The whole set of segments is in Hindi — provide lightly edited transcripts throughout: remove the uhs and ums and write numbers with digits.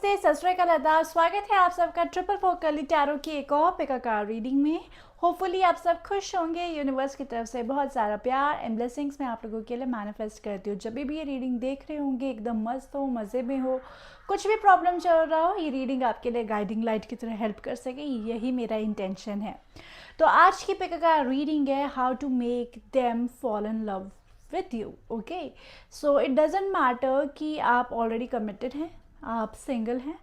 नमस्ते, सत श्री अकाल, आदाब। स्वागत है आप सबका ट्रिपल फोर कली टैरो की एक और पिकाकार रीडिंग में। होपफुली आप सब खुश होंगे। यूनिवर्स की तरफ से बहुत सारा प्यार एंड ब्लेसिंग्स मैं आप लोगों के लिए मैनिफेस्ट करती हूँ। जब भी ये रीडिंग देख रहे होंगे एकदम मस्त हो, मज़े में हो, कुछ भी प्रॉब्लम चल रहा हो, ये रीडिंग आपके लिए गाइडिंग लाइट की तरह हेल्प कर सके, यही मेरा इंटेंशन है। तो आज की पिकाकार रीडिंग है how to make them fall in love with you. Okay, so it doesn't matter कि आप ऑलरेडी कमिटेड हैं, आप सिंगल हैं,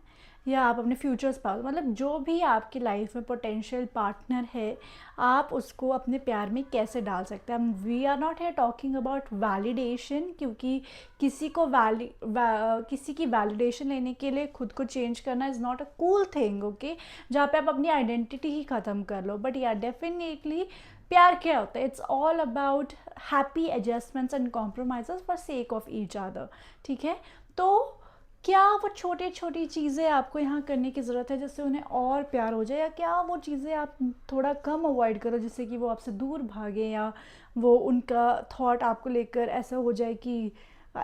या आप अपने फ्यूचर स्पाउस, मतलब जो भी आपकी लाइफ में पोटेंशियल पार्टनर है, आप उसको अपने प्यार में कैसे डाल सकते हैं। वी आर नॉट है टॉकिंग अबाउट वैलिडेशन, क्योंकि किसी की वैलिडेशन लेने के लिए खुद को चेंज करना is not a cool thing. Okay, जहाँ पे आप अपनी आइडेंटिटी ही ख़त्म कर लो। बट या डेफिनेटली प्यार क्या होता है? It's all about happy adjustments and compromise for sake of each other. ठीक है, तो क्या वो छोटी छोटी चीज़ें आपको यहाँ करने की ज़रूरत है जिससे उन्हें और प्यार हो जाए, या क्या वो चीज़ें आप थोड़ा कम अवॉइड करो जिससे कि वो आपसे दूर भागे, या वो उनका थॉट आपको लेकर ऐसा हो जाए कि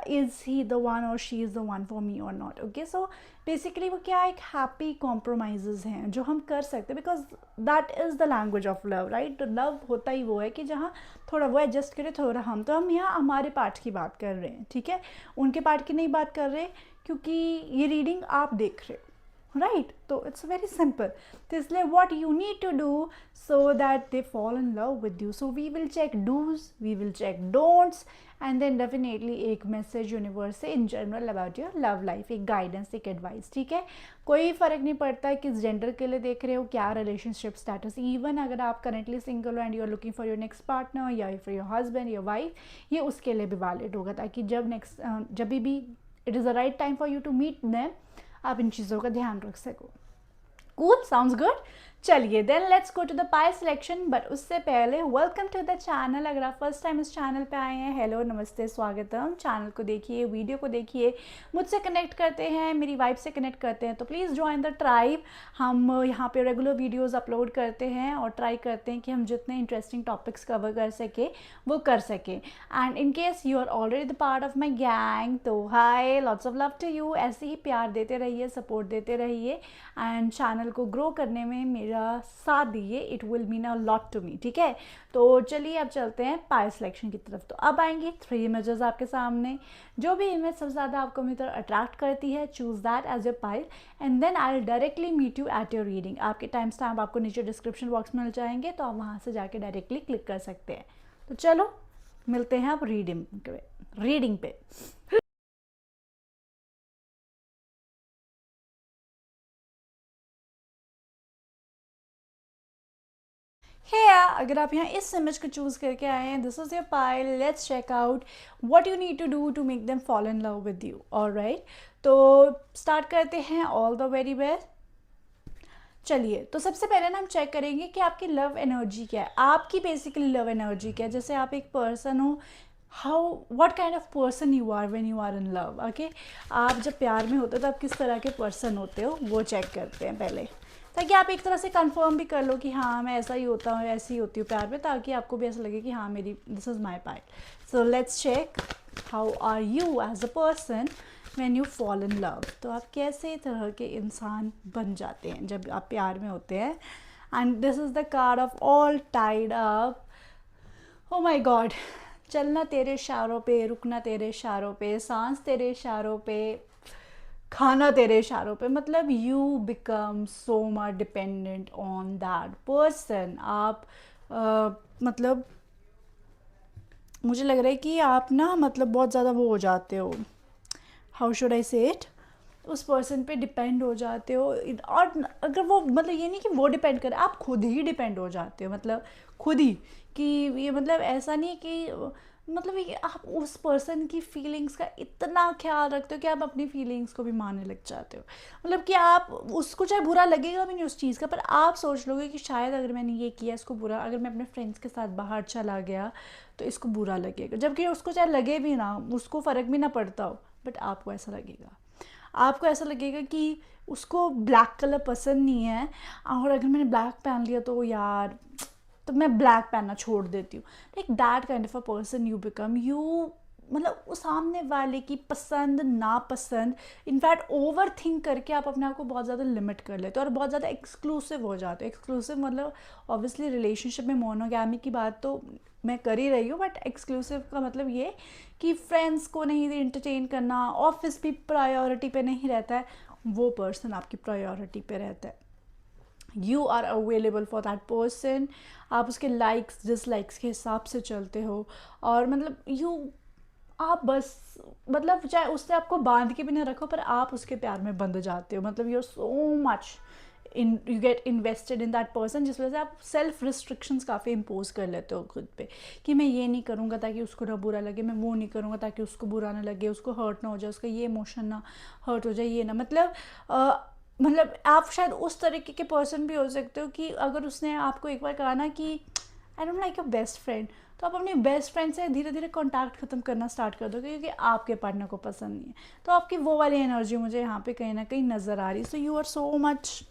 इज़ ही द वन और she is the one for me और नॉट। ओके, सो बेसिकली वो क्या एक हैप्पी कॉम्प्रोमाइज़ हैं जो हम कर सकते हैं, because that is the language of love, right. तो लव होता ही वो है कि जहाँ थोड़ा वो एडजस्ट करे, थोड़ा हम। तो हम यहाँ हमारे पार्ट की बात कर रहे हैं, ठीक है, उनके पार्ट की नहीं बात कर रहे, क्योंकि ये रीडिंग आप देख रहे हो, राइट। तो इट्स वेरी सिंपल। तो इसलिए what you need to do so that they fall in love with you, so we will check dos, we will check don'ts, and then definitely एक मैसेज यूनिवर्स से in general about your love life, एक गाइडेंस, एक एडवाइस। ठीक है, कोई फ़र्क नहीं पड़ता है किस जेंडर के लिए देख रहे हो, क्या रिलेशनशिप स्टेटस। इवन अगर आप करेंटली सिंगल हो and you are looking for your next partner, या for your husband, your wife, ये उसके लिए भी वैलिड होगा, ताकि जब भी it is the right time for you to meet them, आप इन चीज़ों का ध्यान रख सको। Cool, sounds good. चलिए then let's go to the pile selection. But उससे पहले वेलकम टू द चैनल। अगर आप फर्स्ट टाइम इस चैनल पे आए हैं, हेलो, नमस्ते, स्वागतम। चैनल को देखिए, वीडियो को देखिए, मुझसे कनेक्ट करते हैं, मेरी वाइफ से कनेक्ट करते हैं, तो प्लीज़ ज्वाइन द ट्राइब। हम यहाँ पे रेगुलर वीडियोस अपलोड करते हैं और ट्राई करते हैं कि हम जितने इंटरेस्टिंग टॉपिक्स कवर कर सके वो कर सकें। And in case you are already the part of my gang, तो hi, lots of love to you. ऐसे ही प्यार देते रहिए, सपोर्ट देते रहिए एंड चैनल को ग्रो करने में मेरा साथ दीजिए, it will mean a lot to me. ठीक है, तो चलिए अब चलते हैं पाई सिलेक्शन की तरफ। तो अब आएंगे 3 इमेजेस आपके सामने। जो भी इमेज सबसे ज़्यादा आपको मेरी तरफ अट्रैक्ट करती है, choose that as your pile and then I will directly meet you at your reading. आपके टाइम स्टैम्प आपको नीचे डिस्क्रिप्शन बॉक्स में मिल जाएंगे, तो आप वहाँ से जाके डायरेक्टली क्लिक कर सकते हैं। तो चलो मिलते हैं अब रीडिंग पे। है अगर आप यहाँ इस इमेज को चूज़ करके आए हैं, this is your pile, let's check out what you need to do to make them fall in love with you. Alright, तो स्टार्ट करते हैं। All the very best. चलिए, तो सबसे पहले ना हम चेक करेंगे कि आपकी लव एनर्जी क्या है, आपकी बेसिकली लव एनर्जी क्या है। जैसे आप एक पर्सन हो, how what kind of person you are when you are in love. Okay, आप जब प्यार में होते हो तो आप किस तरह के पर्सन होते हो, वो चेक करते हैं पहले, ताकि आप एक तरह से कंफर्म भी कर लो कि हाँ मैं ऐसा ही होता हूँ, ऐसी ही होती हूँ प्यार में, ताकि आपको भी ऐसा लगे कि हाँ मेरी this is my pile. So let's check how are you as a person when you fall in love. तो आप कैसे तरह के इंसान बन जाते हैं जब आप प्यार में होते हैं। And this is the card of all tied up. Oh my god, चलना तेरे इशारों पे, रुकना तेरे इशारों पे, सांस तेरे इशारों पे, खाना तेरे इशारों पे। मतलब you become so much dependent on that person. आप मतलब मुझे लग रहा है कि आप ना मतलब बहुत ज़्यादा वो हो जाते हो, हाउ शुड आई से इट, उस पर्सन पे डिपेंड हो जाते हो। और अगर वो मतलब ये नहीं कि वो डिपेंड करे, आप खुद ही डिपेंड हो जाते हो, मतलब खुद ही, कि ये मतलब ऐसा नहीं कि मतलब ये आप उस पर्सन की फीलिंग्स का इतना ख्याल रखते हो कि आप अपनी फीलिंग्स को भी मानने लग जाते हो। मतलब कि आप उसको चाहे बुरा लगेगा भी नहीं उस चीज़ का, पर आप सोच लोगे कि शायद अगर मैंने ये किया इसको बुरा, अगर मैं अपने फ्रेंड्स के साथ बाहर चला गया तो इसको बुरा लगेगा, जबकि उसको चाहे लगे भी ना, उसको फ़र्क भी ना पड़ता हो, बट आपको ऐसा लगेगा। आपको ऐसा लगेगा कि उसको ब्लैक कलर पसंद नहीं है, और अगर मैंने ब्लैक पहन लिया तो यार, तो मैं ब्लैक पहनना छोड़ देती हूँ। Like that kind of a person you become. You मतलब उस सामने वाले की पसंद नापसंद इनफैक्ट ओवर थिंक करके आप अपने आप को बहुत ज़्यादा लिमिट कर लेते हो और बहुत ज़्यादा एक्सक्लूसिव हो जाते हो। एक्सक्लूसिव मतलब ऑब्वियसली रिलेशनशिप में मोनोगैमी की बात तो मैं कर ही रही हूँ, बट एक्सक्लूसिव का मतलब ये कि फ्रेंड्स को नहीं इंटरटेन करना, ऑफिस भी प्रायोरिटी पे नहीं रहता है, वो पर्सन आपकी प्रायोरिटी पे रहता है। You are available for that person, आप उसके लाइक्स डिसलाइक्स के हिसाब से चलते हो, और मतलब आप बस मतलब चाहे उससे आपको बांध के भी ना रखो पर आप उसके प्यार में बंध जाते हो। मतलब you are so much you get invested in that person, जिस वजह से आप सेल्फ रिस्ट्रिक्शंस काफ़ी इम्पोज कर लेते हो खुद पे कि मैं ये नहीं करूँगा ताकि उसको ना बुरा लगे, मैं वो नहीं करूँगा ताकि उसको बुरा ना लगे, उसको हर्ट ना हो जाए, उसका ये इमोशन ना हर्ट हो जाए, ये ना मतलब आप शायद उस तरीके के पर्सन भी हो सकते हो कि अगर उसने आपको एक बार कहा ना कि I don't like your best friend, तो आप अपने बेस्ट फ्रेंड से धीरे धीरे कॉन्टैक्ट ख़त्म करना स्टार्ट कर दोगे क्योंकि आपके पार्टनर को पसंद नहीं है। तो आपकी वो वाली एनर्जी मुझे यहाँ पे कहीं ना कहीं नज़र आ रही। So you are so much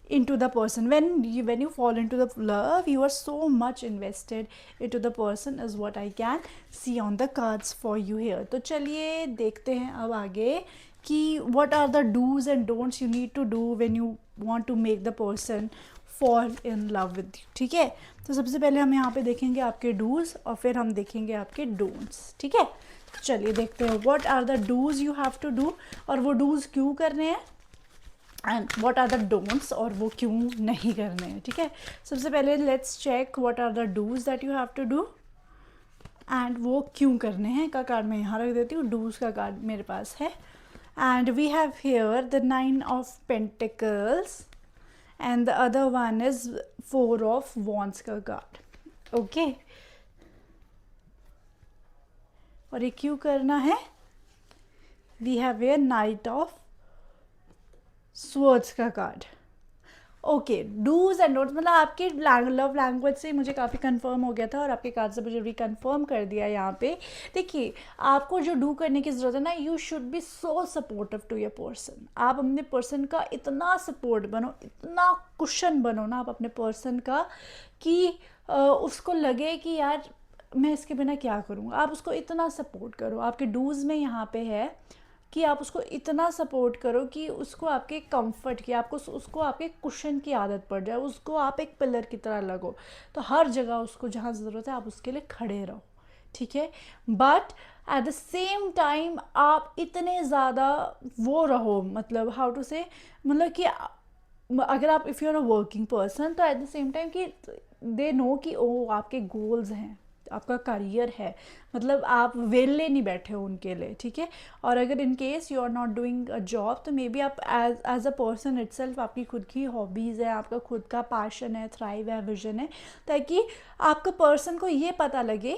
into the person when you fall into the love, you are so much invested into the person is what I can see on the cards for you here। तो चलिए देखते हैं अब आगे कि what are the do's and don'ts you need to do when you want to make the person fall in love with you। ठीक है, तो सबसे पहले हम यहाँ पे देखेंगे आपके do's और फिर हम देखेंगे आपके don'ts। ठीक है, चलिए देखते हैं what are the do's you have to do और वो do's क्यों करने हैं and what are the don'ts और वो क्यों नहीं करने हैं। ठीक है, सबसे पहले let's check what are the do's that you have to do and वो क्यों करने हैं का कार्ड मैं यहाँ रख देती हूँ। डूज का कार्ड मेरे पास है and we have here the 9 of pentacles and the other one is 4 of wands का कार्ड। ओके, और ये क्यों करना है? We have a knight of swords का card. Okay, dos and don'ts मतलब आपके लव लैंग्वेज से मुझे काफ़ी कंफर्म हो गया था और आपके कार्ड से मुझे रिकन्फर्म कर दिया यहाँ पे। देखिए, आपको जो डू करने की ज़रूरत है ना, you should be so supportive to your person. आप अपने पर्सन का इतना सपोर्ट बनो, इतना कुशन बनो ना आप अपने पर्सन का कि उसको लगे कि यार मैं इसके बिना क्या करूँगा। आप उसको इतना सपोर्ट करो। आपके डूज में यहाँ पे है कि आप उसको इतना सपोर्ट करो कि उसको आपके कंफर्ट की, आपको उसको आपके कुशन की आदत पड़ जाए, उसको आप एक पिलर की तरह लगो। तो हर जगह उसको जहाँ ज़रूरत है आप उसके लिए खड़े रहो। ठीक है, but at the same time आप इतने ज़्यादा वो रहो, मतलब हाउ टू से, मतलब कि अगर आप if you are a working person तो एट द सेम टाइम कि दे नो कि ओ आपके गोल्स हैं, आपका करियर है, मतलब आप वेले नहीं बैठे हो उनके लिए। ठीक है, और अगर in case you are not doing a job तो मे बी आप एज अ पर्सन इटसेल्फ आपकी खुद की हॉबीज़ है, आपका खुद का पैशन है, थ्राइव है, विजन है, ताकि आपका पर्सन को ये पता लगे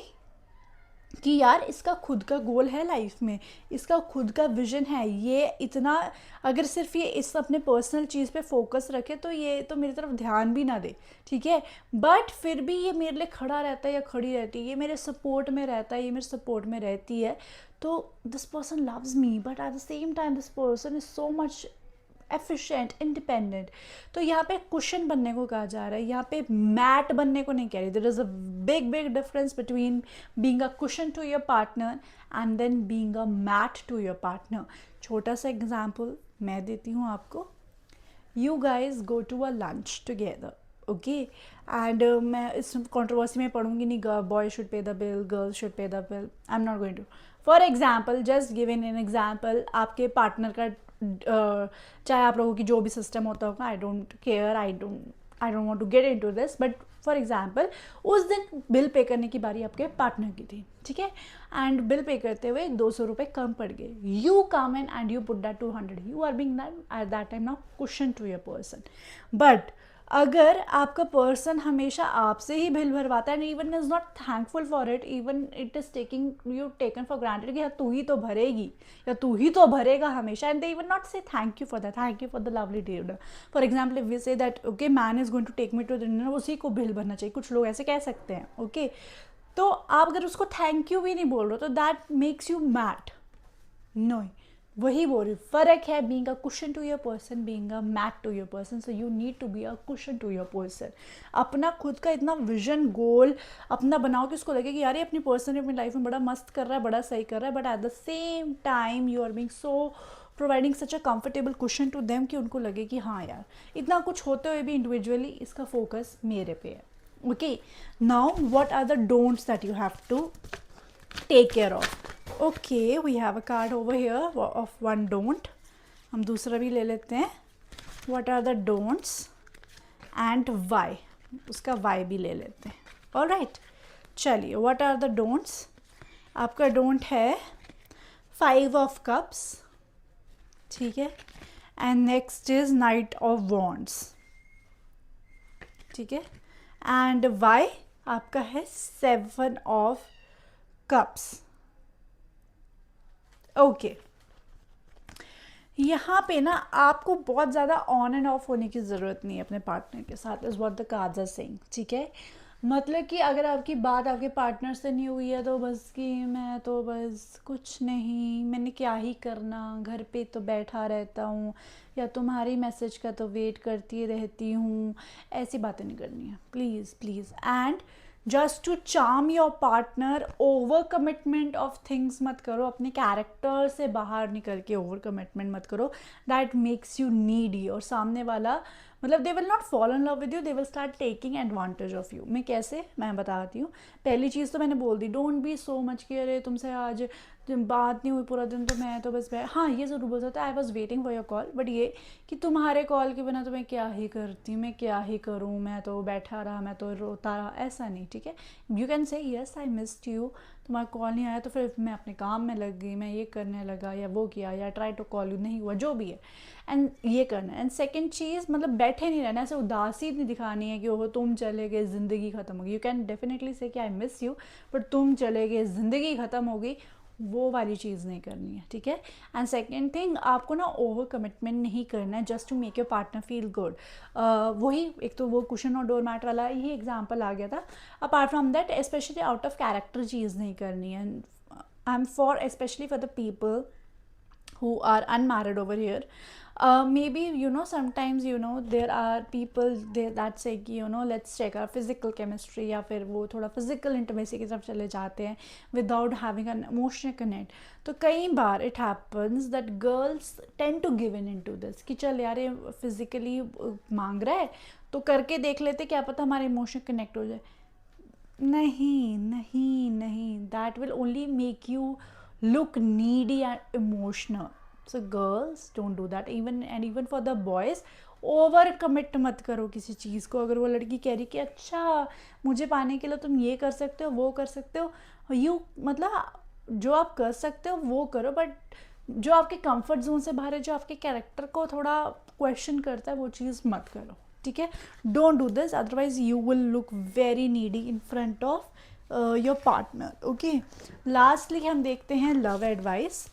कि यार इसका खुद का गोल है लाइफ में, इसका खुद का विजन है, ये इतना अगर सिर्फ ये इस अपने पर्सनल चीज़ पे फोकस रखे तो ये तो मेरी तरफ ध्यान भी ना दे। ठीक है, बट फिर भी ये मेरे लिए खड़ा रहता है या खड़ी रहती है, ये मेरे सपोर्ट में रहता है, ये मेरे सपोर्ट में रहती है, तो this person loves me but at the same time this person is so much efficient, independent. तो यहाँ पे कुशन बनने को कहा जा रहा है, यहाँ पे मैट बनने को नहीं कह रही। There is a big big difference between being a cushion to your partner and then being a mat to your partner. छोटा सा एग्जाम्पल मैं देती हूँ आपको। You guys go to a lunch together, okay, and मैं इस कंट्रोवर्सी में पढ़ूंगी नहीं, boy should pay the bill, girl should pay the bill, I am not going to. For example, just given an example, आपके पार्टनर का चाहे आप लोगों की जो भी सिस्टम होता होगा, I don't care, I don't want to get into this, but for example उस दिन बिल पे करने की बारी आपके पार्टनर की थी। ठीक है, एंड बिल पे करते हुए 200 रुपये कम पड़ गए। You come in and you put that 200, you are being at that time now cushion to your person. But अगर आपका पर्सन हमेशा आपसे ही बिल भरवाता है and even is not thankful for it, even it is taken for granted कि तू ही तो भरेगी या तू ही तो भरेगा हमेशा, and they even not say thank you for that, thank you for the lovely dinner. For example if we say that okay man is going to take me to dinner, उसी को बिल भरना चाहिए, कुछ लोग ऐसे कह सकते हैं। ओके, तो आप अगर उसको थैंक यू भी नहीं बोल रहे हो तो that makes you mat. No, वही बोल रही हूँ, फ़र्क है being a cushion to your person, being a mat to your person. So you need to be a cushion to your person. अपना खुद का इतना विजन गोल अपना बनाओ कि उसको लगे कि यार ये अपनी पर्सन अपनी लाइफ में बड़ा मस्त कर रहा है, बड़ा सही कर रहा है, but at the same time you are being so providing such a comfortable cushion to them कि उनको लगे कि हाँ यार इतना कुछ होते हुए भी इंडिविजुअली इसका फोकस मेरे पे है. Okay, now what are the don'ts that you have to take care of. Okay, we have a card over here of one don't. हम दूसरा भी ले लेते हैं. What are the don'ts and why? उसका why भी ले लेते हैं. All right, चलिए, what are the don'ts? आपका don't है 5 of cups, ठीक है, and next is Knight of Wands, ठीक है, and why आपका है 7 of कप्स. ओके, यहाँ पे ना आपको बहुत ज़्यादा ऑन एंड ऑफ होने की ज़रूरत नहीं है अपने पार्टनर के साथ, is what the cards are saying. ठीक है, मतलब कि अगर आपकी बात आपके पार्टनर से नहीं हुई है तो बस कि मैं तो बस कुछ नहीं, मैंने क्या ही करना, घर पे तो बैठा रहता हूँ, या तुम्हारी मैसेज का तो वेट करती रहती हूँ, ऐसी बातें नहीं करनी है please please. And just to charm your partner over commitment of things मत करो, अपने कैरेक्टर से बाहर निकल के ओवर कमिटमेंट मत करो. दैट मेक्स यू नीडी, और सामने वाला मतलब दे will not follow in love with you, they will start taking advantage of you. मैं कैसे, मैं बताती हूँ. पहली चीज़ तो मैंने बोल दी, डोंट बी सो मच कि अरे तुमसे आज बात नहीं हुई पूरा दिन तो मैं तो बस हाँ ये ज़रूर बोल सकता है I was waiting for your call, but ये कि तुम्हारे कॉल के बिना तो मैं क्या ही करती हूँ, मैं क्या ही करूँ, मैं तो बैठा रहा, मैं तो रोता रहा, ऐसा नहीं. ठीक है, you can say yes I missed you, तुम्हारा कॉल नहीं आया तो फिर मैं अपने काम में लग गई, मैं ये करने लगा या वो किया या ट्राई टू कॉल यू, नहीं हुआ, जो भी है. एंड ये करना है. एंड सेकेंड चीज़, मतलब बैठे नहीं रहना, ऐसे उदासी नहीं दिखानी है कि ओहो तुम चले गए ज़िंदगी ख़त्म हो गई. यू कैन डेफिनेटली से कि आई मिस यू, बट तुम चले गए ज़िंदगी ख़त्म हो गई, वो वाली चीज़ नहीं करनी है. ठीक है. एंड सेकेंड थिंग, आपको ना ओवर कमिटमेंट नहीं करना है just to make your partner feel good. वही एक तो वो कुशन और डोर मैट वाला ही एग्जाम्पल आ गया था. Apart from that specially out of character चीज़ नहीं करनी है. I am for specially for the people who are unmarried over here. Maybe sometimes there are people that say कि let's check our physical chemistry, या फिर वो थोड़ा physical intimacy की तरफ चले जाते हैं without having an emotional connect. तो कई बार it happens that girls tend to give in into this कि चल यार ये physically मांग रहा है तो करके देख लेते, क्या पता हमारे इमोशनल कनेक्ट हो जाए. नहीं नहीं नहीं, that will only make you look needy and emotional. So girls don't do that. Even for the boys, over commit मत करो किसी चीज़ को. अगर वो लड़की कह रही कि अच्छा मुझे पाने के लिए तुम ये कर सकते हो, वो कर सकते हो, यू मतलब जो आप कर सकते हो वो करो, बट जो आपके कंफर्ट जोन से बाहर है, जो आपके कैरेक्टर को थोड़ा क्वेश्चन करता है, वो चीज़ मत करो. ठीक है, don't do this, otherwise you will look very needy in front of your partner. Okay, lastly हम देखते हैं love advice,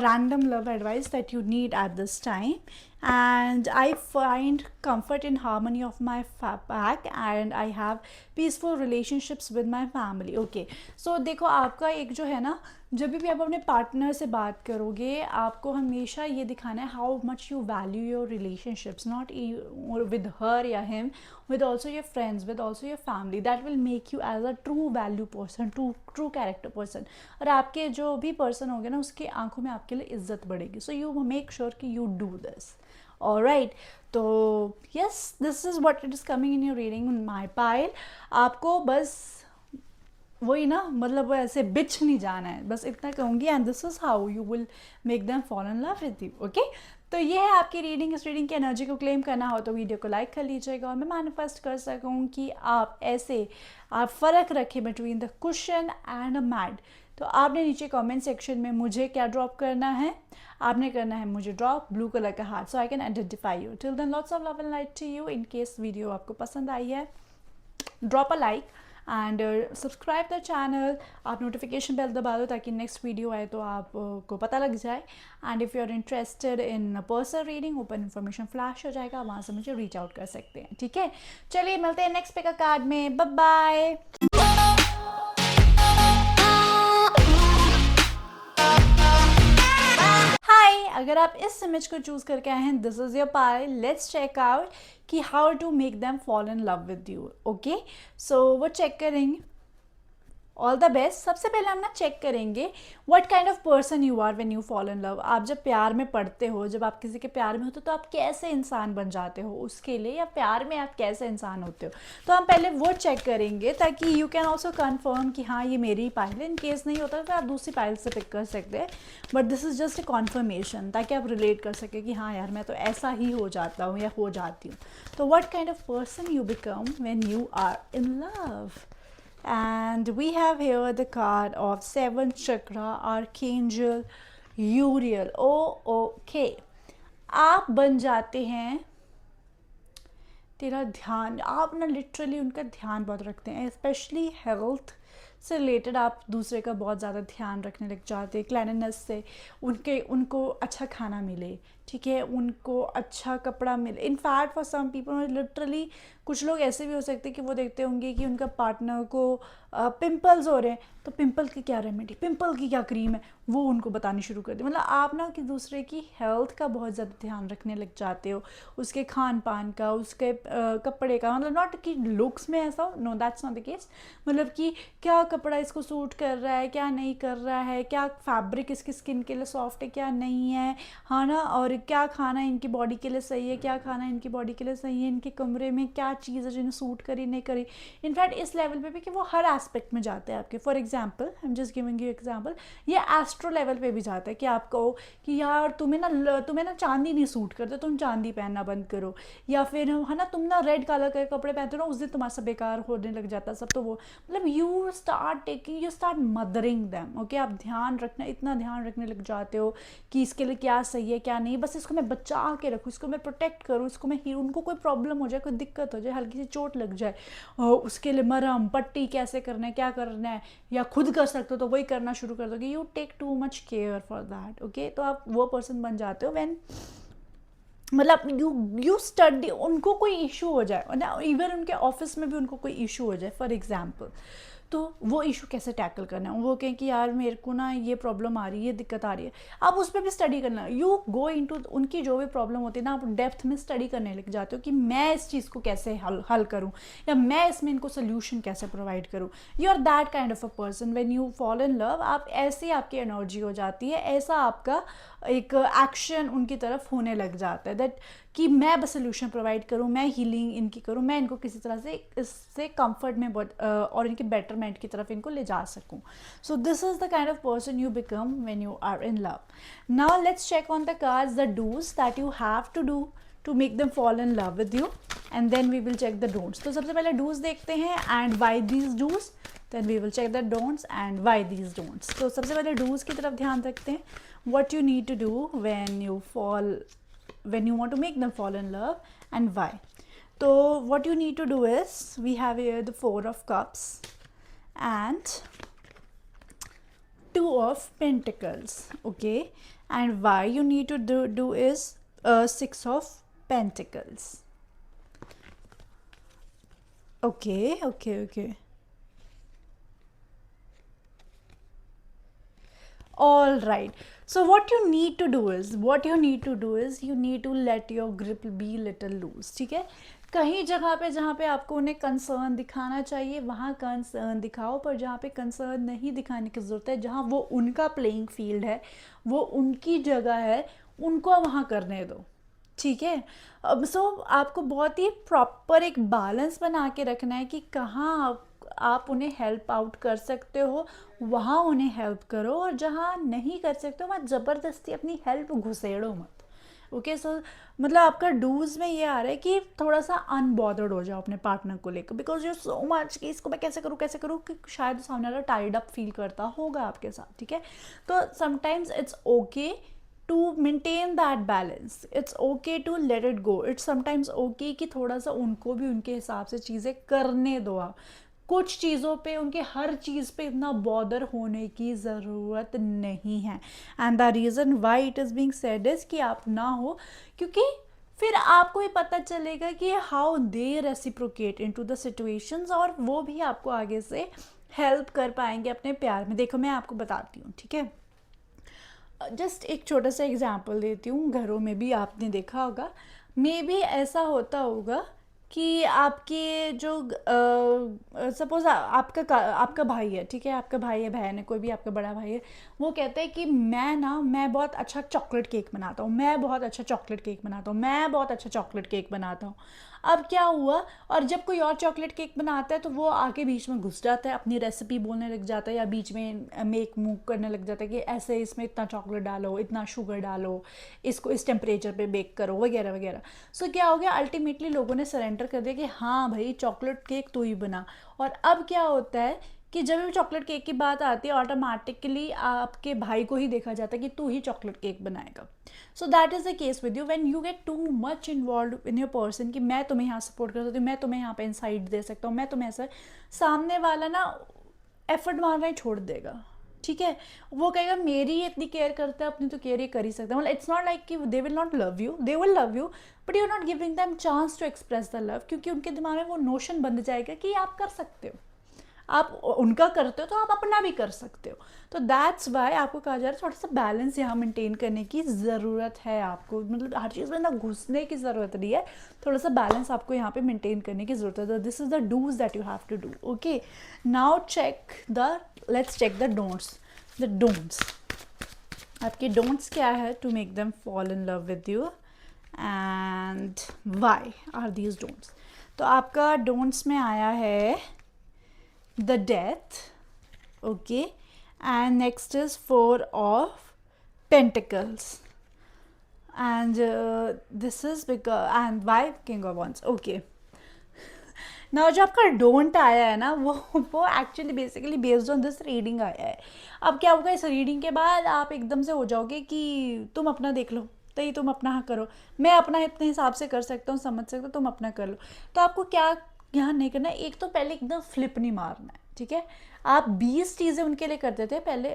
random love advice that you need at this time. And I find comfort in harmony of my pack, and I have peaceful relationships with my family. Okay, so देखो आपका एक जो है ना, जब भी आप अपने पार्टनर से बात करोगे आपको हमेशा ये दिखाना है how much you value your relationships, not with her या him, with also your friends, with also your family. That will make you as a true value person, true character person. और आपके जो भी पर्सन होंगे ना उसके आंखों में आपके लिए इज्जत बढ़ेगी. So you make sure कि you do this. Alright, तो yes, this is what it is coming in your reading in my pile. आपको बस वही ना, मतलब वो ऐसे बिच नहीं जाना है, बस इतना कहूँगी. And this is how you will make them fall in love with you. Okay, तो ये है आपकी रीडिंग. इस रीडिंग की एनर्जी को क्लेम करना हो तो वीडियो को लाइक कर लीजिएगा, और मैं मैनिफेस्ट कर सकूँ कि आप ऐसे आप फ़र्क रखें between the cushion and a mat. तो आपने नीचे कमेंट सेक्शन में मुझे क्या ड्रॉप करना है, आपने करना है मुझे ड्रॉप ब्लू कलर का heart, so I can identify you. Till then lots of love and light to you. In case video आपको पसंद आई है, drop a like and subscribe the channel. आप नोटिफिकेशन बेल दबा दो ताकि नेक्स्ट वीडियो आए तो आपको पता लग जाए. And if you are interested in personal reading, open information flash हो जाएगा, वहाँ से मुझे रीच आउट कर सकते हैं. ठीक है, चलिए मिलते हैं नेक्स्ट पिक कार्ड में. Bye bye. अगर आप इस इमेज को चूज़ करके आए हैं, this is your pile, let's check out कि how to make them fall in love with you. Okay, so वो चेक करेंगे। All the best. सबसे पहले हम ना चेक करेंगे what kind of person you are when you fall in love. आप जब प्यार में पड़ते हो, जब आप किसी के प्यार में होते हो, तो आप कैसे इंसान बन जाते हो उसके लिए, या प्यार में आप कैसे इंसान होते हो। तो हम पहले वो चेक करेंगे ताकि यू कैन ऑल्सो कन्फर्म कि हाँ ये मेरी पायल है। इन केस नहीं होता तो आप दूसरी पायल से पिक कर सकते हैं, but this is just a conformation, ताकि आप रिलेट कर सके कि हाँ यार मैं तो ऐसा ही हो जाता हूँ या हो जाती हूँ। तो what kind of person you become when you are in love. And we have here the card of 7th chakra, Archangel Uriel. Oh, okay. आप बन जाते हैं तेरा ध्यान, आप ना लिटरली उनका ध्यान बहुत रखते हैं, स्पेशली हेल्थ से रिलेटेड आप दूसरे का बहुत ज़्यादा ध्यान रखने लग जाते हैं। क्लीननेस से उनको अच्छा खाना मिले, ठीक है, उनको अच्छा कपड़ा मिले। In fact for some people literally कुछ लोग ऐसे भी हो सकते हैं कि वो देखते होंगे कि उनका पार्टनर को पिंपल्स हो रहे हैं, तो पिंपल की क्या रेमेडी, पिंपल की क्या क्रीम है, वो उनको बतानी शुरू कर दी। मतलब आप ना कि दूसरे की हेल्थ का बहुत ज़्यादा ध्यान रखने लग जाते हो, उसके खान पान का, उसके कपड़े का। मतलब नॉट कि लुक्स में ऐसा हो, no that's not the case, मतलब कि क्या कपड़ा इसको सूट कर रहा है, क्या नहीं कर रहा है, क्या फैब्रिक इसकी स्किन के लिए सॉफ्ट है, क्या नहीं है, हाँ ना, और क्या खाना इनकी बॉडी के लिए सही है, क्या खाना इनकी बॉडी के लिए सही है, इनके कमरे में क्या चीज़ है जिन्हें सूट करी नहीं करी। इनफैक्ट इस लेवल पे भी कि वो हर एस्पेक्ट में जाते हैं आपके। For example, I am just giving you example, ये एस्ट्रो लेवल पे भी जाता है कि आप कहो कि यार तुम्हें ना चांदी नहीं सूट करते, तुम चांदी पहनना बंद करो, या फिर है ना तुम ना रेड कलर के कपड़े पहनते हो ना, उस दिन तुम्हारा सब बेकार होने लग जाता है सब। तो वो मतलब you start mothering them. Okay, आप ध्यान रखना, इतना ध्यान रखने लग जाते हो कि इसके लिए क्या सही है क्या नहीं, बस इसको मैं बचा के रखूँ, इसको मैं प्रोटेक्ट करूँ, इसको मैं उनको कोई प्रॉब्लम हो जाए, कोई दिक्कत हो जाए, हल्की सी चोट लग जाए, उसके लिए मरहम पट्टी कैसे करना है, क्या करना है, या खुद कर सकते हो तो वही करना शुरू कर दोगे। You take too much care for that. Okay, तो आप वो पर्सन बन जाते हो व्हेन मतलब यू स्टडी, उनको कोई इशू हो जाए ना, इवन उनके ऑफिस में भी उनको कोई इशू हो जाए फॉर एग्जांपल, तो वो इशू कैसे टैकल करना है। वो कहें कि यार मेरे को ना ये प्रॉब्लम आ रही है, ये दिक्कत आ रही है, आप उस पर भी स्टडी करना। यू गो इनटू उनकी जो भी प्रॉब्लम होती है ना, आप डेप्थ में स्टडी करने लग जाते हो कि मैं इस चीज़ को कैसे हल करूँ, या मैं इसमें इनको सोल्यूशन कैसे प्रोवाइड करूँ। You are that kind of a person when you fall in love. आप ऐसे आपकी एनर्जी हो जाती है, ऐसा आपका एक एक्शन उनकी तरफ होने लग जाता है दैट कि मैं बस सोल्यूशन प्रोवाइड करूँ, मैं हीलिंग इनकी करूँ, मैं इनको किसी तरह से इससे कंफर्ट में और इनके बेटरमेंट की तरफ इनको ले जा सकूँ। So this is the kind of person you become when you are in love. Now let's check on the cards the do's that you have to do to make them fall in love with you, and then we will check the don'ts. तो सबसे पहले do's देखते हैं and why these do's, then we will check the don'ts and why these don'ts. तो सबसे पहले do's की तरफ ध्यान रखते हैं, what you need to do when you want to make them fall in love and why. So what you need to do is, we have here the 4 of cups and 2 of pentacles. Okay, and why you need to do is 6 of pentacles. Okay. All right, so what you need to do is you need to let your grip be little loose. ठीक है, कहीं जगह पे जहाँ पे आपको उन्हें कंसर्न दिखाना चाहिए वहाँ कंसर्न दिखाओ, पर जहाँ पे कंसर्न नहीं दिखाने की ज़रूरत है, जहाँ वो उनका प्लेइंग फील्ड है, वो उनकी जगह है, उनको वहाँ करने दो। ठीक है, अब सो आपको बहुत ही प्रॉपर एक बैलेंस बना के रखना है कि कहाँ आप उन्हें हेल्प आउट कर सकते हो, वहाँ उन्हें हेल्प करो, और जहाँ नहीं कर सकते हो वहाँ ज़बरदस्ती अपनी हेल्प घुसेड़ो मत। ओके, सो मतलब आपका डूज में ये आ रहा है कि थोड़ा सा अनबॉदर्ड हो जाओ अपने पार्टनर को लेकर, बिकॉज यू सो मच कि इसको मैं कैसे करूँ कि शायद सामने वाला टाइड अप फील करता होगा आपके साथ। ठीक है, तो sometimes it's okay to maintain that balance, it's okay to let it go, it's sometimes okay कि थोड़ा सा उनको भी उनके हिसाब से चीज़ें करने दो। आप कुछ चीज़ों पे, उनके हर चीज़ पे इतना बॉदर होने की ज़रूरत नहीं है। And the reason why it is being said is कि आप ना हो, क्योंकि फिर आपको ही पता चलेगा कि how they reciprocate into the situations, और वो भी आपको आगे से हेल्प कर पाएंगे अपने प्यार में। देखो मैं आपको बताती हूँ, ठीक है, जस्ट एक छोटा सा एग्जांपल देती हूँ, घरों में भी आपने देखा होगा, मे बी ऐसा होता होगा कि आपके जो सपोज़ आपका भाई है, ठीक है, आपका भाई है, बहन है, कोई भी आपका बड़ा भाई है, वो कहता है कि मैं बहुत अच्छा चॉकलेट केक बनाता हूँ, मैं बहुत अच्छा चॉकलेट केक बनाता हूँ, मैं बहुत अच्छा चॉकलेट केक बनाता हूँ। अब क्या हुआ, और जब कोई और चॉकलेट केक बनाता है तो वो आके बीच में घुस जाता है, अपनी रेसिपी बोलने लग जाता है, या बीच में मेक मूव करने लग जाता है कि ऐसे इसमें इतना चॉकलेट डालो, इतना शुगर डालो, इसको इस टेम्परेचर पे बेक करो, वगैरह वगैरह। सो क्या हो गया, अल्टीमेटली लोगों ने सरेंडर कर दिया कि हाँ भाई चॉकलेट केक तू ही बना। और अब क्या होता है कि जब भी चॉकलेट केक की बात आती है, ऑटोमेटिकली आपके भाई को ही देखा जाता है कि तू ही चॉकलेट केक बनाएगा। So that is the case with you when you get too much involve in your person, कि मैं तुम्हें यहाँ सपोर्ट कर सकती हूँ, मैं तुम्हें यहाँ पे इंसाइट दे सकता हूँ, मैं तुम्हें ऐसा, सामने वाला ना एफर्ट मारना ही छोड़ देगा, ठीक है। वो कहेगा मेरी ये इतनी केयर करता है, अपनी तो केयर ये कर ही सकता है। मतलब इट्स नॉट लाइक कि they will not love you, they will love you, but you are not giving them chance to express the love, क्योंकि उनके दिमाग में वो नोशन बन जाएगा कि आप कर सकते हो, आप उनका करते हो तो आप अपना भी कर सकते हो। तो दैट्स वाई आपको कहा जा रहा है थोड़ा सा बैलेंस यहाँ मेंटेन करने की ज़रूरत है आपको, मतलब हर चीज़ में ना घुसने की ज़रूरत नहीं है, थोड़ा सा बैलेंस आपको यहाँ पे मेंटेन करने की ज़रूरत है। This is the do's that you have to do. Okay, now let's check the don'ts. The don'ts, आपके डोंट्स क्या है to make them fall in love with you, and why are these don'ts. तो आपका डोंट्स में आया है the death, okay, and next is four of pentacles, and this is because, and why king of wands, okay। ना जो आपका डोंट आया है ना, वो actually basically based on this reading आया है। अब क्या होगा, इस रीडिंग के बाद आप एकदम से हो जाओगे कि तुम अपना देख लो, तो ये तुम अपना करो, मैं अपना इतने हिसाब से कर सकता हूँ, समझ सकता हूँ, तुम अपना कर लो। तो आपको क्या यहाँ नहीं करना है, एक तो पहले एकदम फ्लिप नहीं मारना है, ठीक है। आप 20 चीज़ें उनके लिए करते थे पहले,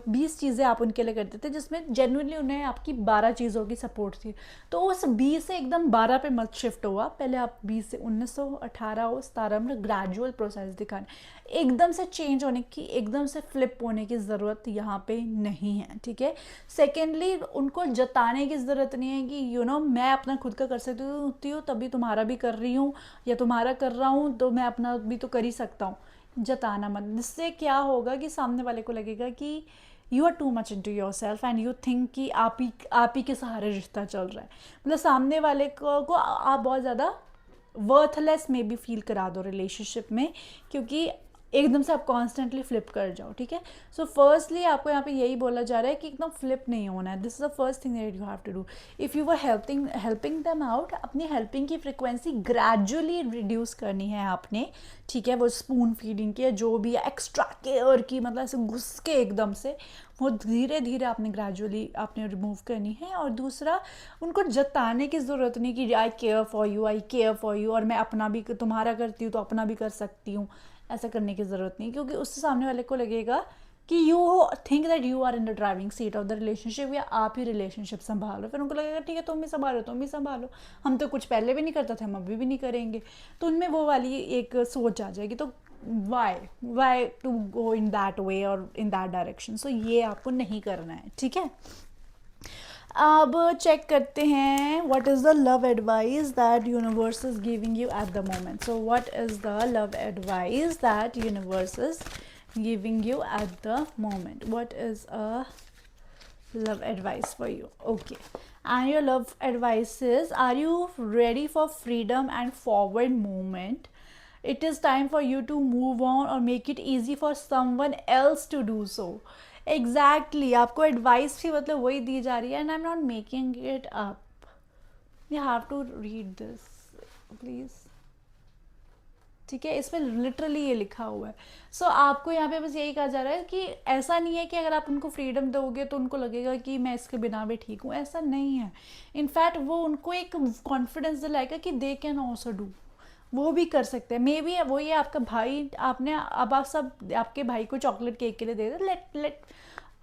20 चीज़ें आप उनके लिए करते थे जिसमें जेन्युइनली उन्हें आपकी 12 चीज़ों की सपोर्ट थी। तो उस 20 से एकदम 12 पे मत शिफ्ट हुआ, पहले आप 20 से 19 हो, 18 हो, 17 में ग्रेजुअल प्रोसेस दिखाना। एकदम से चेंज होने की, एकदम से फ्लिप होने की ज़रूरत यहाँ पे नहीं है, ठीक है। सेकेंडली, उनको जताने की ज़रूरत नहीं है कि यू नो मैं अपना खुद का कर सकती हूँ तभी तुम्हारा भी कर रही हूँ, या तुम्हारा कर रहा हूँ तो मैं अपना भी तो कर ही सकता हूँ। जताना मत, जिससे क्या होगा कि सामने वाले को लगेगा कि you are too much into yourself and you think कि आप ही के सहारे रिश्ता चल रहा है। मतलब सामने वाले को आप बहुत ज़्यादा वर्थलेस में भी फील करा दो रिलेशनशिप में, क्योंकि एकदम से आप कॉन्स्टेंटली फ्लिप कर जाओ, ठीक है। सो फर्स्टली आपको यहाँ पे यही बोला जा रहा है कि एकदम फ्लिप नहीं होना है। This is the first thing that you have to do. If you were helping them out, अपनी हेल्पिंग की फ्रिक्वेंसी ग्रेजुअली रिड्यूस करनी है आपने, ठीक है। वो स्पून फीडिंग की, जो भी एक्स्ट्रा केयर की, मतलब ऐसे घुस के एकदम से, वो धीरे धीरे आपने ग्रेजुअली आपने रिमूव करनी है। और दूसरा, उनको जताने की ज़रूरत नहीं कि आई केयर फॉर यू, और मैं अपना भी तुम्हारा करती हूँ तो अपना भी कर सकती हूँ, ऐसा करने की ज़रूरत नहीं, क्योंकि उससे सामने वाले को लगेगा कि you think that you are in the driving seat of the relationship, या आप ही रिलेशनशिप संभालो। फिर उनको लगेगा ठीक है तुम भी संभालो, हम तो कुछ पहले भी नहीं करते थे, हम अभी भी नहीं करेंगे। तो उनमें वो वाली एक सोच आ जाएगी। तो why to go in that way और इन दैट डायरेक्शन। सो ये आपको नहीं करना है, ठीक है। अब चेक करते हैं what is the love advice that universe is giving you at the moment. So what is the love advice that universe is giving you at the moment? What is a love advice for you? Okay, and your love advice is, are you ready for freedom and forward movement? It is time for you to move on or make it easy for someone else to do so. Exactly, आपको एडवाइस भी मतलब वही दी जा रही है, and I'm not making it up. You have to read this, please. ठीक है, इसमें लिटरली ये लिखा हुआ है। सो आपको यहाँ पे बस यही कहा जा रहा है कि ऐसा नहीं है कि अगर आप उनको फ्रीडम दोगे तो उनको लगेगा कि मैं इसके बिना भी ठीक हूँ, ऐसा नहीं है। इनफैक्ट वो उनको एक कॉन्फिडेंस दिलाएगा कि दे कैन ऑल्सो डू, वो भी कर सकते हैं। मे बी वो ये आपका भाई, आपने अब आप सब आपके भाई को चॉकलेट केक के लिए दे दे, लेट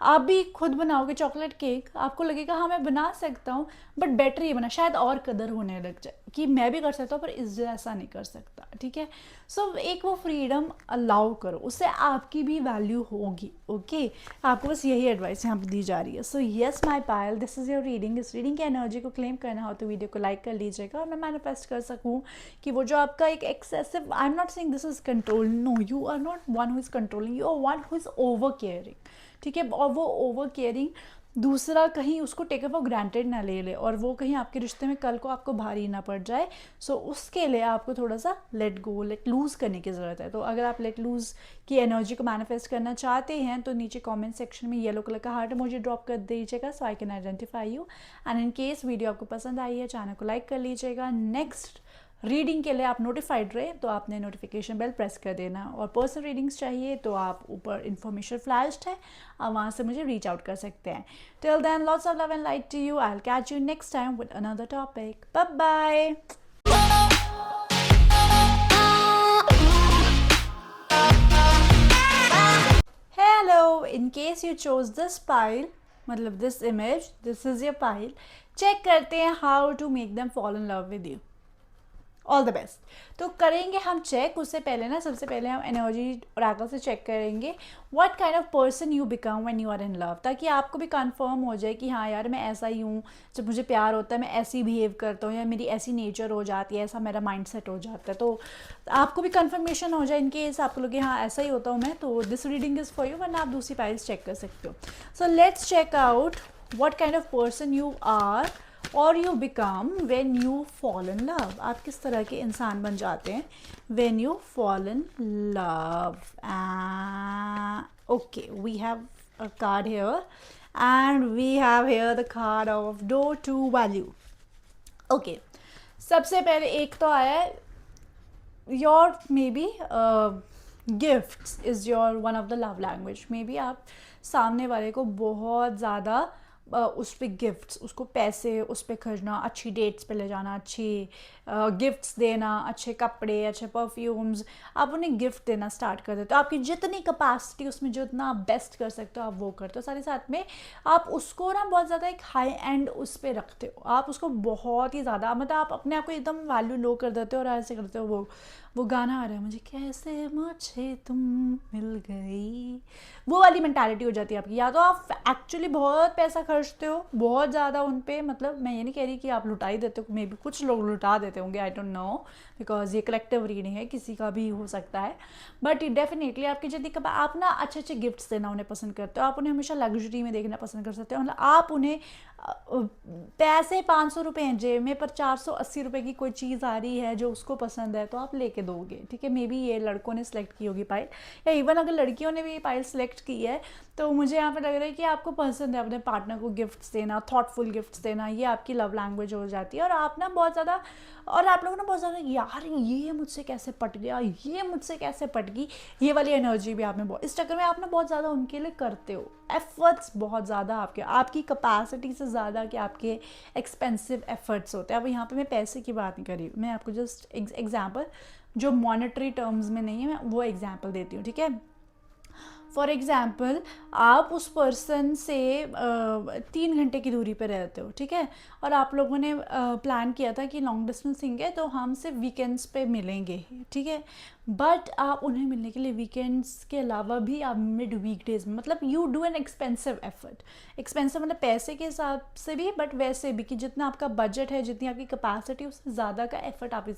आप भी खुद बनाओगे चॉकलेट केक, आपको लगेगा हाँ मैं बना सकता हूँ, बट बेटर ये बना, शायद और कदर होने लग जाए कि मैं भी कर सकता हूँ पर इस जैसा नहीं कर सकता, ठीक है। सो एक वो फ्रीडम अलाउ करो, उससे आपकी भी वैल्यू होगी, ओके। आपको बस यही एडवाइस यहाँ पे दी जा रही है। So yes my Payal, this is your reading. इस रीडिंग की एनर्जी को क्लेम करना हो तो वीडियो को लाइक कर लीजिएगा, और मैं मैनिफेस्ट कर सकूँ कि वो जो आपका एक excessive, I am not saying this is control, no, you are not one who is controlling, you are one who is over caring, ठीक है। और वो ओवर केयरिंग दूसरा कहीं उसको टेक फॉर ग्रांटेड ना ले ले, और वो कहीं आपके रिश्ते में कल को आपको भारी ना पड़ जाए। सो उसके लिए आपको थोड़ा सा लेट गो, लेट लूज़ करने की ज़रूरत है। तो अगर आप लेट लूज़ की एनर्जी को मैनिफेस्ट करना चाहते हैं तो नीचे कमेंट सेक्शन में येलो कलर का हार्ट मुझे ड्रॉप कर दीजिएगा, so I can identify you. And in case video आपको पसंद आई है, चैनल को लाइक कर लीजिएगा। नेक्स्ट रीडिंग के लिए आप नोटिफाइड रहे तो आपने नोटिफिकेशन बेल प्रेस कर देना, और पर्सनल रीडिंग्स चाहिए तो आप ऊपर इन्फॉर्मेशन फ्लैश्ड है, आप वहाँ से मुझे रीच आउट कर सकते हैं। Till then, lots of love and light to you. I will catch you next time with another topic. Bye bye. Hello, in case you chose this pile, मतलब this image, this is your pile, check करते हैं how to make them fall in love with you. All the best. तो करेंगे हम चेक, उससे पहले ना सबसे पहले हम एनर्जी ओरेकल से चेक करेंगे what kind of person you become when you are in love, ताकि आपको भी कंफर्म हो जाए कि हाँ यार मैं ऐसा ही हूँ, जब मुझे प्यार होता है मैं ऐसी बिहेव करता हूँ, या मेरी ऐसी नेचर हो जाती है, ऐसा मेरा माइंड सेट हो जाता है। तो आपको भी कन्फर्मेशन हो जाए, इनके आपको लगे हाँ ऐसा ही होता हूँ मैं, तो this reading is for you, वरना आप दूसरी फाइल्स चेक कर सकते हो। So let's check out what kind of person you are और you become when you fall in love. आप किस तरह के इंसान बन जाते हैं when you fall in love. Okay, we have a card here, and we have here the card of door to value. Okay, सबसे पहले एक तो आया है your may be gifts is your one of the love language. May be आप सामने वाले को बहुत ज़्यादा उस पर गिफ्ट्स, उसको पैसे उस पर खर्चना, अच्छी डेट्स पे ले जाना, अच्छी गिफ्ट्स देना, अच्छे कपड़े, अच्छे परफ्यूम्स, आप उन्हें गिफ्ट देना स्टार्ट कर देते हो। आपकी जितनी कैपेसिटी उसमें जितना आप बेस्ट कर सकते हो आप वो करते हो। साथ ही साथ में आप उसको ना बहुत ज़्यादा एक हाई एंड उस पर रखते हो, आप उसको बहुत ही ज़्यादा, मतलब आप अपने आप को एकदम वैल्यू लो कर देते हो और ऐसे करते हो। वो गाना आ रहा है मुझे, कैसे मुझे तुम मिल गई, वो वाली मेंटालिटी हो जाती है आपकी। या तो आप एक्चुअली बहुत पैसा खर्चते हो बहुत ज़्यादा उन पे, मतलब मैं ये नहीं कह रही कि आप लुटा ही देते हो, मे बी कुछ लोग लुटा देते होंगे, आई डोंट नो, बिकॉज ये कलेक्टिव रीडिंग है, किसी का भी हो सकता है। बट डेफिनेटली आपकी जितनी कब आप ना अच्छे अच्छे गिफ्ट्स देना उन्हें पसंद करते हो, आप उन्हें हमेशा लग्जरी में देखना पसंद कर सकते हो। मतलब आप उन्हें पैसे 500 रुपये हैं जेब में, पर 480 रुपये की कोई चीज़ आ रही है जो उसको पसंद है तो आप लेके दोगे, ठीक है। मे बी ये लड़कों ने सिलेक्ट की होगी पाइल, या इवन अगर लड़कियों ने भी ये पाइल सिलेक्ट की है तो मुझे यहाँ पे लग रहा है कि आपको पसंद है अपने पार्टनर को गिफ्ट्स देना, थॉटफुल गिफ्ट्स देना, ये आपकी लव लैंग्वेज हो जाती है। और आप ना बहुत ज़्यादा, और आप लोग ना बहुत ज़्यादा यार ये मुझसे कैसे पट गया, ये मुझसे कैसे पट गई, ये वाली एनर्जी भी आप में बहुत, इस चक्कर में आप ना बहुत ज़्यादा उनके लिए करते हो, एफर्ट्स बहुत ज़्यादा आपके, आपकी कैपेसिटी से ज़्यादा कि आपके एक्सपेंसिव एफर्ट्स होते हैं। अब यहाँ पे मैं पैसे की बात नहीं कर रही, मैं आपको जस्ट एग्जांपल जो मॉनेटरी टर्म्स में नहीं है मैं वो एग्जांपल देती हूँ, ठीक है। फॉर एग्ज़ाम्पल आप उस पर्सन से 3 घंटे की दूरी पर रहते हो, ठीक है, और आप लोगों ने प्लान किया था कि लॉन्ग डिस्टेंसिंग है तो हम सिर्फ वीकेंड्स पे मिलेंगे, ठीक है। बट आप उन्हें मिलने के लिए वीकेंड्स के अलावा भी आप मिड वीकडेज में, मतलब you do an expensive effort, expensive मतलब पैसे के हिसाब से भी, बट वैसे भी कि जितना आपका बजट है, जितनी आपकी कैपेसिटी, उससे ज़्यादा का एफर्ट आप इस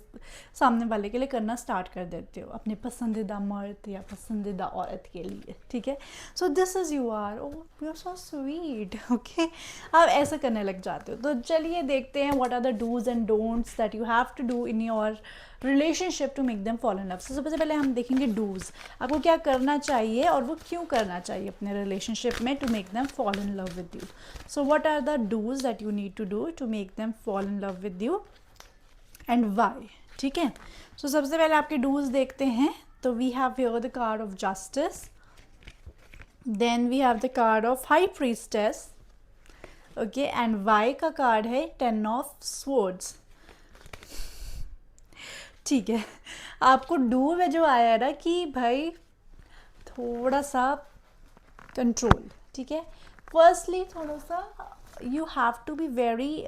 सामने वाले के लिए करना स्टार्ट कर देते हो, अपने पसंदीदा मर्द या पसंदीदा औरत के लिए, ठीक है। So this is you are, oh you are so sweet, okay, आप ऐसा करने लग जाते हो। तो चलिए देखते हैं what are the do's and don'ts that you have to do in your relationship to make them fall in love. सबसे पहले हम देखेंगे डूज, आपको क्या करना चाहिए और वो क्यों करना चाहिए अपने रिलेशनशिप में to make them fall in love with you. So what are the do's that you need to do to make them fall in love with you and why, ठीक है। सो सबसे पहले आपके डूज देखते हैं। तो we have here the card of justice, then we have the card of high priestess, okay, and why का कार्ड है 10 ऑफ स्वॉर्ड्स, ठीक है। आपको डू में जो आया है ना कि भाई थोड़ा सा कंट्रोल, ठीक है। फर्स्टली थोड़ा सा you have to be very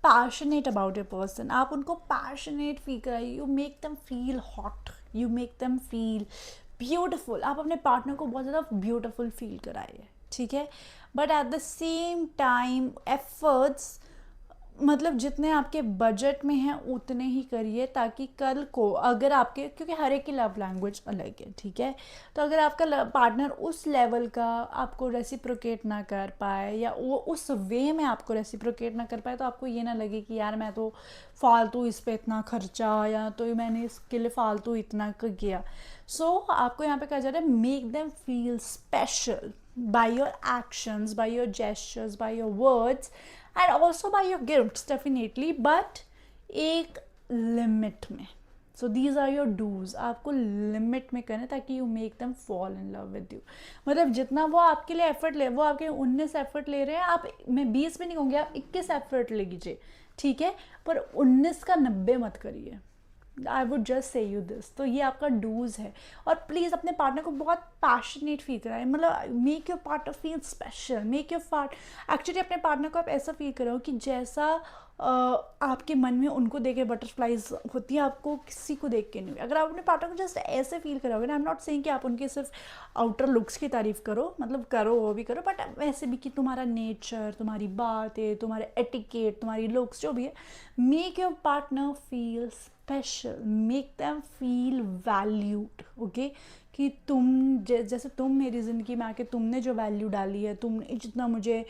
passionate about your person. आप उनको पैशनेट फील कराइए, you make them feel hot, you make them feel beautiful. आप अपने पार्टनर को बहुत ज़्यादा ब्यूटिफुल फील कराइए, ठीक है। But at the same time efforts मतलब जितने आपके बजट में हैं उतने ही करिए, ताकि कल को अगर आपके, क्योंकि हर एक की लव लैंग्वेज अलग है, ठीक है, तो अगर आपका पार्टनर उस लेवल का आपको रेसिप्रोकेट ना कर पाए या वो उस वे में आपको रेसिप्रोकेट ना कर पाए, तो आपको ये ना लगे कि यार मैं तो फालतू इस पे इतना खर्चा, या तो मैंने इसके लिए फालतू इतना किया। सो आपको यहाँ पे कहा जा रहा है make them feel special by your actions, by your gestures, by your words and also by your gifts definitely, but एक लिमिट में। So these are your do's, आपको लिमिट में करना है ताकि you make them fall in love with you. मतलब जितना वो आपके लिए एफर्ट ले, वो आपके 19 एफर्ट ले रहे हैं, आप, मैं 20 में नहीं कहूँगी, आप 21 एफर्ट ले लीजिए, ठीक है, पर 19 का 90 मत करिए। I would just say you this. तो ये आपका डूज है। और प्लीज़ अपने पार्टनर को बहुत पैशनेट फील कराएं, मतलब make your partner feel special, make your actually अपने पार्टनर को आप ऐसा फील कराओ कि जैसा आपके मन में उनको देख के बटरफ्लाइज होती है, आपको किसी को देख के नहीं हुई। अगर आप अपने पार्टनर को जस्ट ऐसे फील कराओगे ना, आई एम नॉट सेइंग कि आप उनके सिर्फ आउटर लुक्स की तारीफ करो, मतलब करो वो भी करो, बट वैसे भी कि तुम्हारा नेचर, तुम्हारी बातें, तुम्हारे एटिकेट, तुम्हारी लुक्स जो भी है, make your partner feel special, make them feel valued, okay, कि तुम जैसे तुम मेरी ज़िंदगी में आके तुमने जो वैल्यू डाली है, तुमने जितना मुझे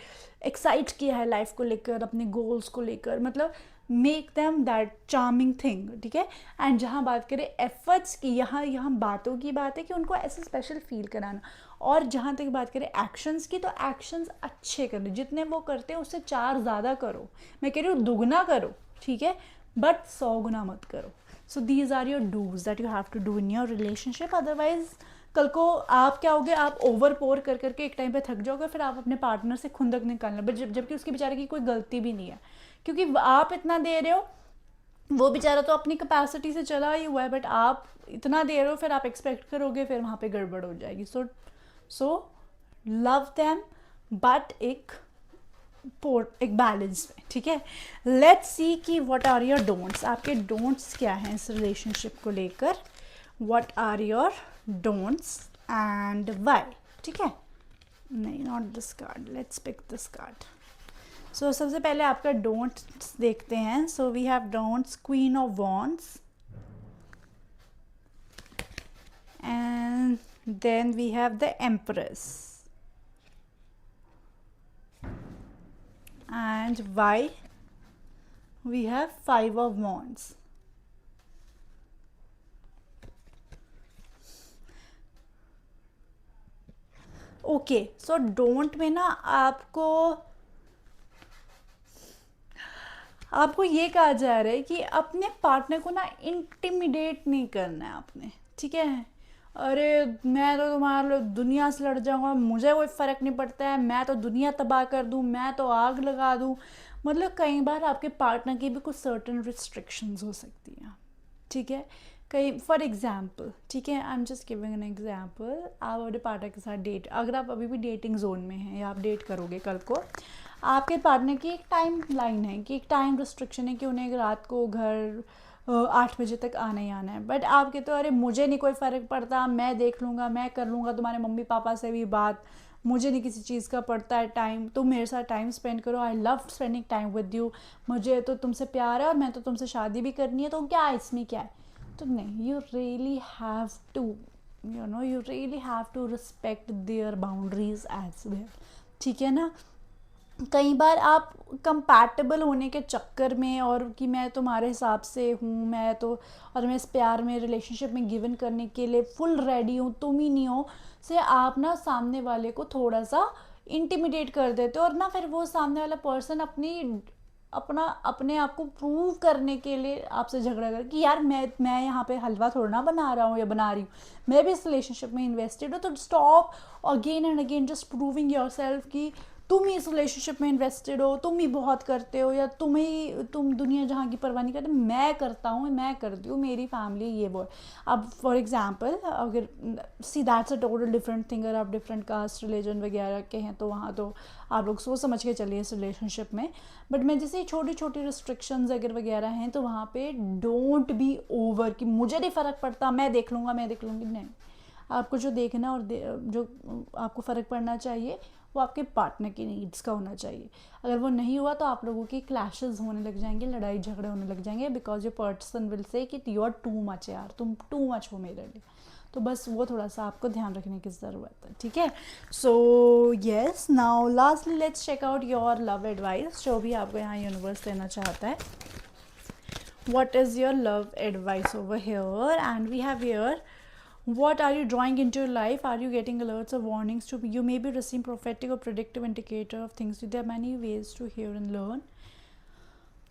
एक्साइट किया है लाइफ को लेकर, अपने गोल्स को लेकर, मतलब make them that charming thing, ठीक है। एंड जहाँ बात करें एफर्ट्स की, यहाँ बातों की बात है कि उनको ऐसे स्पेशल फील कराना। और जहाँ तक बात करें एक्शंस की, तो एक्शंस अच्छे करो, जितने वो करते हैं उससे 4 ज़्यादा करो, मैं कह रही हूँ दुगना करो, ठीक है, बट 100 गुना मत करो। So these are your do's that you have to do in your relationship. Otherwise कल को आप क्या होगे, आप ओवर पोर कर करके एक टाइम पे थक जाओगे, फिर आप अपने पार्टनर से खुंदक निकालना, बट जबकि उसके बेचारे की कोई गलती भी नहीं है, क्योंकि आप इतना दे रहे हो, वो बेचारा तो अपनी कैपेसिटी से चला ही हुआ है, बट आप इतना दे रहे हो, फिर आप एक्सपेक्ट करोगे, फिर वहाँ पे गड़बड़ हो जाएगी। सो लव देम, बट एक बैलेंस में, ठीक है। लेट्स सी कि व्हाट आर योर डोंट्स, आपके डोंट्स क्या हैं इस रिलेशनशिप को लेकर, what are your don'ts and why, ठीक है। नहीं, not this card, let's pick this card. So सबसे पहले आपका डोंट्स देखते हैं। So we have don'ts, queen of wands, and then we have the empress, and why we have 5 of wands. Okay, so don't में ना आपको ये कहा जा रहा है कि अपने पार्टनर को ना इंटिमिडेट नहीं करना है आपने, ठीक है। अरे मैं तो तुम्हारे दुनिया से लड़ जाऊंगा, मुझे कोई फ़र्क नहीं पड़ता है, मैं तो दुनिया तबाह कर दूं, मैं तो आग लगा दूं। मतलब कई बार आपके पार्टनर की भी कुछ सर्टन रिस्ट्रिक्शंस हो सकती हैं, ठीक है। कई फॉर एग्जांपल, ठीक है, I am just giving an example, आप अपने पार्टनर के साथ डेट, अगर आप अभी भी डेटिंग जोन में हैं या आप डेट करोगे कल को, आपके पार्टनर की एक टाइम लाइन है, कि एक टाइम रिस्ट्रिक्शन है कि उन्हें रात को घर 8 बजे तक आना ही आना है, बट आपके तो अरे मुझे नहीं कोई फ़र्क पड़ता, मैं देख लूँगा, मैं कर लूँगा तुम्हारे मम्मी पापा से भी बात, मुझे नहीं किसी चीज़ का पड़ता है टाइम, तुम मेरे साथ टाइम स्पेंड करो, I love spending time with you, मुझे तो तुमसे प्यार है और मैं तो तुमसे शादी भी करनी है, तो क्या है इसमें, क्या है। तो नहीं, you really have to, you really have to respect their boundaries as well, ठीक है ना। कई बार आप कंपैटिबल होने के चक्कर में, और कि मैं तुम्हारे हिसाब से हूँ, मैं तो, और मैं इस प्यार में रिलेशनशिप में गिवन करने के लिए फुल रेडी हूँ, तुम ही नहीं हो, से आप ना सामने वाले को थोड़ा सा इंटिमिडेट कर देते हो, और ना फिर वो सामने वाला पर्सन अपने आप को प्रूव करने के लिए आपसे झगड़ा कर कि यार मैं यहाँ पे हलवा थोड़ा ना बना रहा हूँ या बना रही हूँ, मैं भी इस रिलेशनशिप में इन्वेस्टेड हूँ, तो stop again and again just proving your self कि तुम ही इस रिलेशनशिप में इन्वेस्टेड हो, तुम ही बहुत करते हो, या तुम दुनिया जहाँ की परवाह नहीं करते, मैं करता हूँ, मैं करती हूँ, मेरी फैमिली ये वो है। अब फॉर एग्जांपल अगर see that's a total different thing, अगर आप डिफरेंट कास्ट रिलीजन वगैरह के हैं तो वहाँ तो आप लोग सोच समझ के चलिए इस रिलेशनशिप में। बट मैं जैसे छोटी छोटी रिस्ट्रिक्शंस अगर वगैरह हैं तो वहाँ पे डोंट बी ओवर कि मुझे नहीं फ़र्क पड़ता, मैं देख लूँगा, मैं देख लूँगी, नहीं। आपको जो देखना और जो आपको फ़र्क पड़ना चाहिए वो आपके पार्टनर की नीड्स का होना चाहिए। अगर वो नहीं हुआ तो आप लोगों की क्लैशेस होने लग जाएंगे, लड़ाई झगड़े होने लग जाएंगे, because your person will say कि यू आर टू मच यार, तुम टू मच हो मेरे लिए। तो बस वो थोड़ा सा आपको ध्यान रखने की ज़रूरत है, ठीक है। So yes, now lastly let's check out your love advice, जो भी आपको यहाँ यूनिवर्स देना चाहता है। What is your love advice over here? And we have here, what are you drawing into your life? Are you getting alerts or warnings to you may be receiving prophetic or predictive indicator of things? There are many ways to hear and learn.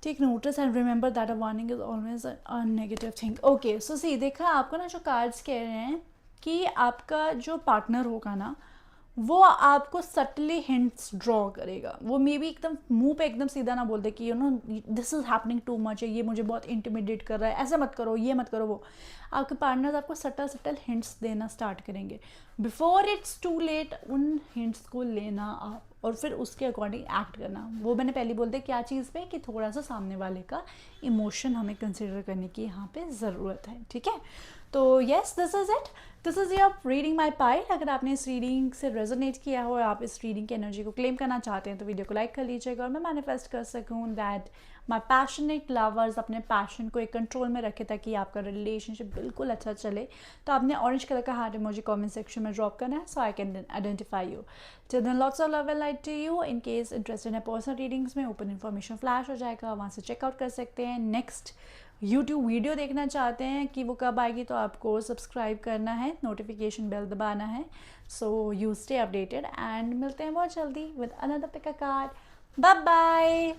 Take notice and remember that a warning is always a negative thing. Okay, so see, देखा आपको ना जो कार्ड्स कह रहे हैं कि आपका जो पार्टनर होगा ना वो आपको सटली हिंट्स ड्रॉ करेगा। वो मे बी एकदम मुंह पे एकदम सीधा ना बोल दे कि you know this is happening too much, ये मुझे बहुत इंटिमिडेट कर रहा है, ऐसे मत करो, ये मत करो। वो आपके पार्टनर्स आपको सटल सटल हिंट्स देना स्टार्ट करेंगे। बिफोर इट्स टू लेट उन हिंट्स को लेना आप और फिर उसके अकॉर्डिंग एक्ट करना। वो मैंने पहले बोल दिया क्या चीज़ पे कि थोड़ा सा सामने वाले का इमोशन हमें कंसिडर करने की यहाँ पे ज़रूरत है, ठीक है। तो yes, this is it, this is your reading my pile. अगर आपने इस रीडिंग से रेजोनेट किया हो और आप इस रीडिंग की एनर्जी को क्लेम करना चाहते हैं तो वीडियो को लाइक कर लीजिएगा और मैं मैनिफेस्ट कर सकूँ दैट माई पैशनेट लवर्स अपने पैशन को एक कंट्रोल में रखे ताकि आपका रिलेशनशिप बिल्कुल अच्छा चले। तो आपने ऑरेंज कलर का हार्ट इमोजी कमेंट सेक्शन में ड्रॉप करना है, so I can identify you. Till then lots of love and light to you. In case interested है पर्सनल रीडिंग्स में, ओपन इन्फॉर्मेशन फ्लैश हो जाएगा, वहाँ से चेकआउट कर सकते हैं। नेक्स्ट यूट्यूब वीडियो देखना चाहते हैं कि वो कब आएगी तो आपको सब्सक्राइब करना है, नोटिफिकेशन बेल दबाना है, so you stay updated. And मिलते हैं बहुत जल्दी with another pick a card. Bye bye.